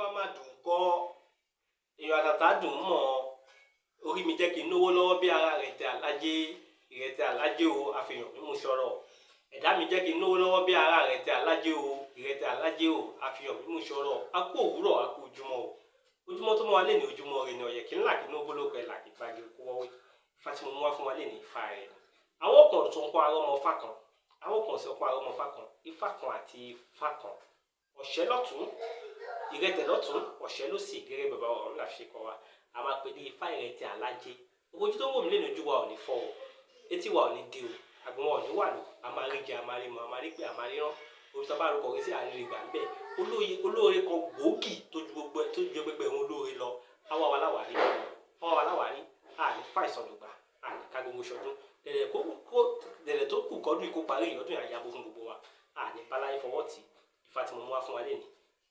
Ifá má dùn kọ́, èèyàn àtàtà dùn mọ́, orí mi jẹ́ kí n náwó lọ́wọ́ bí ara rẹ̀ tẹ alájé, ìrẹ̀tẹ̀ alájé o, àfihàn mímú sọ̀rọ̀. Ẹ̀dá mi jẹ́ kí n náwó lọ́wọ́ bí ara rẹ̀ tẹ alájé o, ìrẹ̀tẹ̀ alájé o, àfihàn mímú sọ̀rọ̀. A kú òwúrọ̀, a kú ojúmọ́ o. Ojúmọ́ tó mọ́ wa lé ní ojúmọ́ rẹ̀ ni ọ̀yẹ̀ kí ńlá kí ní ogolóko ẹ̀ làkì gbàgì kó wọ́wé. Ifá tí mo mú wá fún wa lé ní Ifá rẹ̀ ni. Àwọn kan tó ń kọ́ arọ́ ọmọ Ifá kan, àwọn kan sọ pé arọ́ ọmọ Ifá kan, Ifá kan àti Ifá kan. Ọ̀ṣẹ́ lọ́tún, ìrẹ̀tẹ̀ lọ́tún, ọ̀ṣẹ́ ló sì gẹ́gẹ́ bàbá Òrúnmìlà ṣe kọ́ wa. A máa pè ní Ifá ìrẹ̀tẹ̀ alájé. Ojú tó ń wò mí lé ní ojú wa ò ní fọ́ o, etí wa ò ní dé o, àgbọ̀n wa ò ní wà lò, a máa rí jẹ, a máa rí mu, a máa rí pé, a máa rí rán. Orí tó bá rúkọ rí sí àárín ìgbà ńbẹ. Olóore kan gbòógì tó ju gbẹgbẹ òun olóore lọ. Àwa wa láwàárí, àní fàìsàn lògbà, àní ká gbogbo ṣọdún. Dẹ̀dẹ̀ tó kù kọ́dún ikú parí ìyọdún àyàbò fún gbogbo wa. Àní báláyé fọwọ́ tì. Ifá tí mo mú wá fún wa lé ní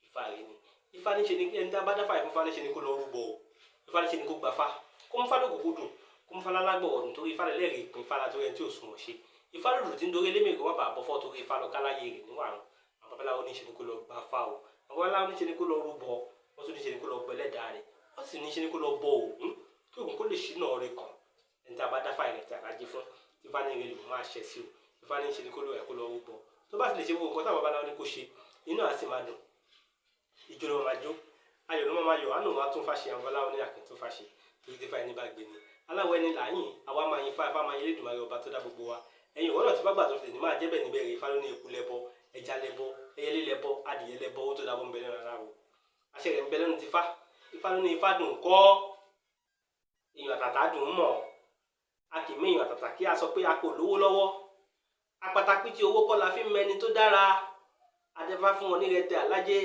Ifá rẹ̀ ni. Ifá ní ṣe ni ẹni tá bá dáfà ìfún Ifá ní ṣe ni kó lọ rúbọ o. Ifá ní ṣe ni kó gbafá. Kó mú Ifá lóògùn dùn, kó mú Ifá lálágbọ̀ ọ̀dùn torí Ifá lẹ́lẹ́rìí ìpín Ifá látọ̀rí ẹni tí ò sùn wọ̀n ṣe. Ifá lòdù tí ń dorí lémè kó má bàa bọ́fọ́ torí Ifá lọ káláyé rẹ̀ níwàrún. Àwọn babaláwo ní ṣe ni kó lọ gbafá o. Àwọn babaláwo ní ṣe ni kó lọ rúbọ. Wọ́n tún ní ṣe ni kó lọ bọ Ẹlẹ́dàá rẹ̀. Wọ́n sì ní ṣe ni kó lọ bọ Ògún kí Ògún kó lè ṣínà ọrẹ kan. Ẹni tá bá dáfà ìrẹ̀tẹ̀ alájé fún, Ifá ní ìrẹ̀lẹ̀ máa ṣẹ̀ sí o. Ifá ní ṣe ni kó lọ ẹ̀ kó lọ rúbọ. Tó bá sì lè ṣe gbogbo nǹkan táwọn babaláwo ní kó ṣe, inú á sì máa dùn. Ìjọ ló máa jó, ayọ̀ ló máa yọ̀, àánú máa tún fàṣẹ, àwọn babaláwo ní àkín tún fàṣẹ. Torí tí Ifá ẹni bá gbé ni. Aláwọ̀ ẹni làyìn, àwa máa yin Ifá máa yin Elédùmarè ọba tó dá gbogbo wa. Ẹ̀yin ìwọ náà ti bá gbà tó fi tèmi máa jẹ́ bẹ́ẹ̀ níbẹ̀ rẹ̀. Ifá ló ní eku lẹ́bọ, ẹja lẹ́bọ, ẹyẹlé lẹ́bọ, adìyẹ lẹ́bọ, ó tó dábọ̀ ń bẹ lẹ́nu ara o. Àṣẹ rẹ̀ ń bẹ lẹ́nu ti Ifá. Ifá ló ní Ifá dùn kọ́, èèyàn àtàtà dùn mọ̀. A kì í méèyàn àtàtà kí a sọ pé a kò lówó lọ́wọ́. Apàtàkì tí owó kọ́ la fi ń mẹni tó dára. Adẹ́fá fún wọn ní ìrẹ̀tẹ̀ alájé.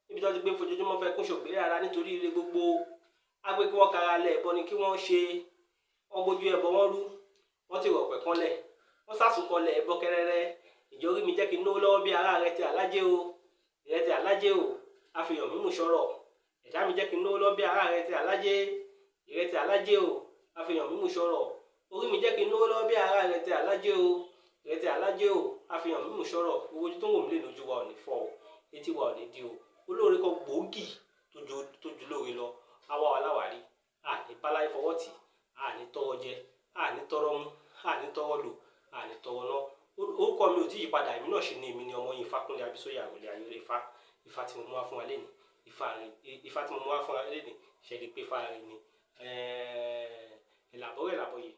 Níbi tó ti gbé fojoojúmọ́ fẹ́ kún ṣògbé rárá nítorí ire gbogbo. Agbé kí wọ́n kara lẹ̀ ẹbọ ni kí wọ́n ṣe. Wọ́n gbójú ẹbọ wọn rú. Wọ́n ti rọ̀pẹ̀ kan lẹ̀. Wọ́n sásùn kan lẹ̀ ẹbọ kẹrẹrẹ. Ìjọ orí mi jẹ́ kí n náwó lọ́wọ́ bí ara ìrẹ̀tẹ̀ alájé o. Ìrẹ̀tẹ̀ alájé o. Àfihàn mímú sọ̀rọ̀. Ẹ̀dá mi jẹ́ kí n náwó lọ́wọ́ bí ara ìrẹ̀tẹ̀ alájé. Ìrẹ̀tẹ̀ alájé o. Àfihàn mímú sọ̀rọ̀. Orí mi jẹ́ kí n náwó lọ́wọ́ bí ara ìrẹ̀tẹ̀ alájé o. Ìrẹ̀tẹ̀ alájé o. Àfihàn mímú sọ̀rọ̀. Owó ojú tó ń wò mí lé lójú wa ò ní fọ́ o. Etí wa ò ní dí o. Olóore kan gbòógì tó ju lóore lọ. Àwa wa láwàárí. Àní báláyé fọwọ́ tì. Àní tọrọ jẹ. Àní tọrọ mú. Àní tọrọ lò. Àní tọrọ ná. Orúkọ mi ò tí yí padà. Èmi náà ṣe ni èmi ni ọmọ yín Ifákúnlé Abísóyè Àròlé Ayonlefa. Ifá tí mo mú wá fún wa lé ní Ifá tí mo mú wá fún wa lé ní ṣe é di pé Ifá rẹ̀ ni. Ẹ̀làbọ̀rẹ̀ làbọ̀yè.